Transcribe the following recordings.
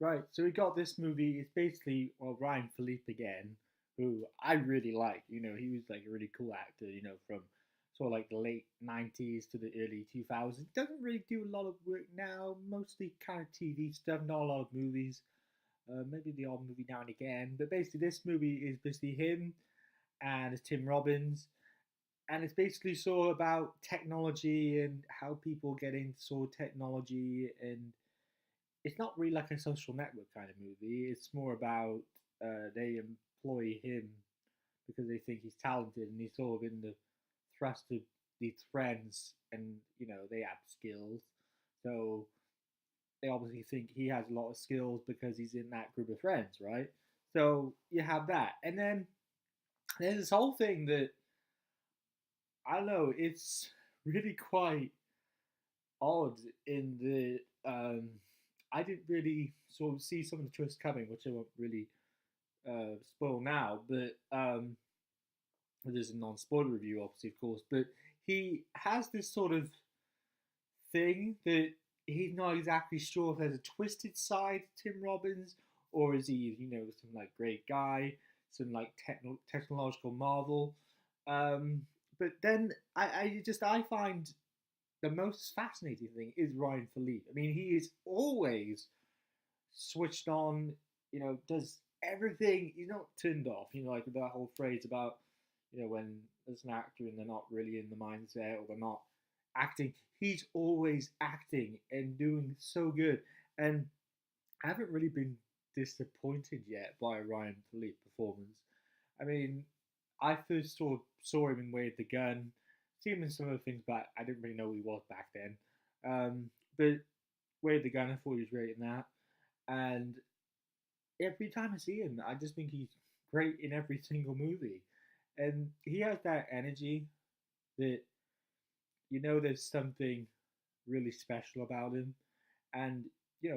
Right, so we got this movie. It's basically, well, Ryan Phillippe again, who I really like. He was like a really cool actor. From sort of like the late '90s to the early 2000s. Doesn't really do a lot of work now. Mostly kind of TV stuff, not a lot of movies. Maybe the odd movie now and again. But basically, this movie is basically him and it's Tim Robbins, and it's basically sort of about technology and how people get into sort of technology, and it's not really like a social network kind of movie. It's more about they employ him because they think he's talented and he's sort of in the thrust of these friends, and they have skills, so they obviously think he has a lot of skills because he's in that group of friends, right? So you have that, and then there's this whole thing that I don't know. It's really quite odd in the I didn't really sort of see some of the twists coming, which I won't really spoil now. But there's a non-spoiler review, obviously, of course. But he has this sort of thing that he's not exactly sure if there's a twisted side to Tim Robbins, or is he, some like great guy, some like technological marvel. Um, but then I find the most fascinating thing is Ryan Phillippe. I mean, he is always switched on. Does everything. He's not turned off. Like that whole phrase about when there's an actor and they're not really in the mindset or they're not acting. He's always acting and doing so good. And I haven't really been disappointed yet by a Ryan Phillippe performance. I mean, I first saw him in Wade the Gun, see him in some other things, but I didn't really know who he was back then. But Wade the Gun, I thought he was great in that. And every time I see him, I just think he's great in every single movie. And he has that energy that there's something really special about him. And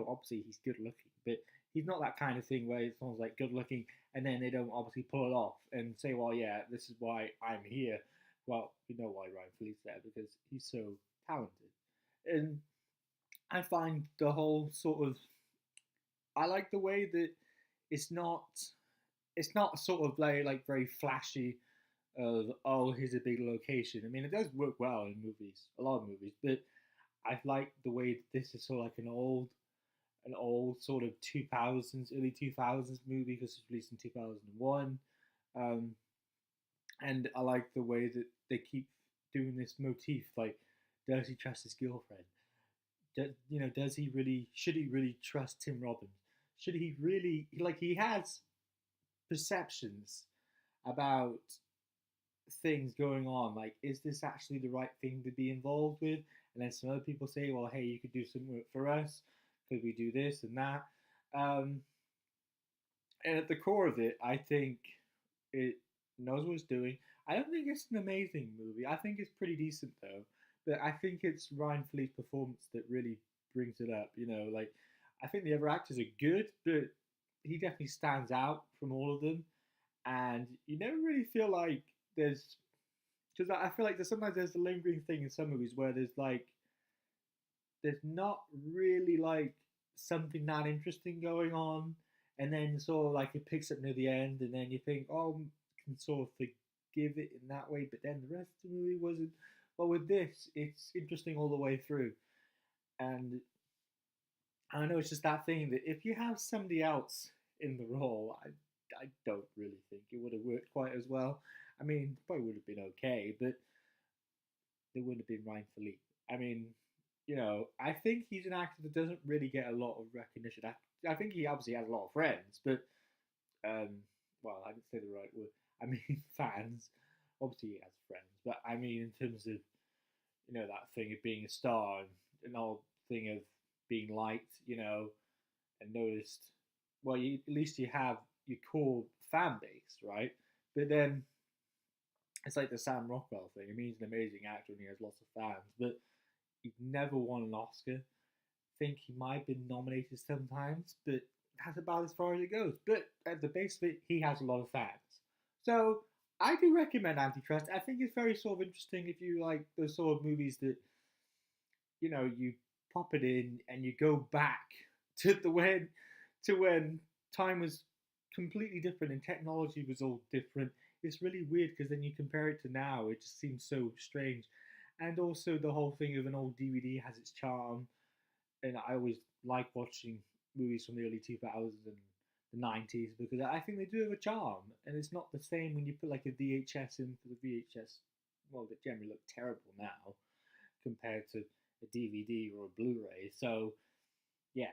obviously he's good looking, but he's not that kind of thing where someone's like good looking and then they don't obviously pull it off and say, well, yeah, this is why I'm here. Well, you know why Ryan Phillippe's there, because he's so talented. And I find the whole sort of, I like the way that it's not it's not sort of like very flashy of, oh, here's a big location. I mean, it does work well in movies, a lot of movies, but I like the way that this is sort of like an old sort of 2000s, early 2000s movie because it was released in 2001. Um, and I like the way that they keep doing this motif. Like, does he trust his girlfriend? Does he really? Should he really trust Tim Robbins? Should he really? Like, he has perceptions about things going on. Like, is this actually the right thing to be involved with? And then some other people say, well, hey, you could do some work for us. Could we do this and that? Um, and at the core of it, I think it knows what it's doing. I don't think it's an amazing movie. I think it's pretty decent though. But I think it's Ryan Phillippe's performance that really brings it up. Like, I think the other actors are good, but he definitely stands out from all of them. And you never really feel like there's, because I feel like sometimes there's a lingering thing in some movies where there's not really like something that interesting going on, and then sort of like it picks up near the end, and then you think, oh, can sort of forgive it in that way, but then the rest of the movie wasn't. But with this, it's interesting all the way through, and I know it's just that thing that if you have somebody else in the role, I don't really think it would have worked quite as well. I mean, probably would have been okay, but there wouldn't have been Ryan Philippe. I mean, I think he's an actor that doesn't really get a lot of recognition. I think he obviously has a lot of friends, but um, well, I didn't say the right word. I mean, fans. Obviously, he has friends, but I mean, in terms of that thing of being a star and the whole thing of being liked, and noticed. Well, at least you have your core fan base, right? But then it's like the Sam Rockwell thing. I mean, he's an amazing actor and he has lots of fans, but he never won an Oscar. I think he might have been nominated sometimes, but that's about as far as it goes. But at the base of it, he has a lot of fans. So I do recommend Antitrust. I think it's very sort of interesting if you like those sort of movies that you pop it in and you go back to the when to when time was completely different and technology was all different. It's really weird because then you compare it to now, it just seems so strange. And also the whole thing of an old DVD has its charm, and I always like watching movies from the early 2000s and the 90s because I think they do have a charm, and it's not the same when you put like a VHS in for the VHS. Well, they generally look terrible now compared to a DVD or a Blu-ray. So yeah,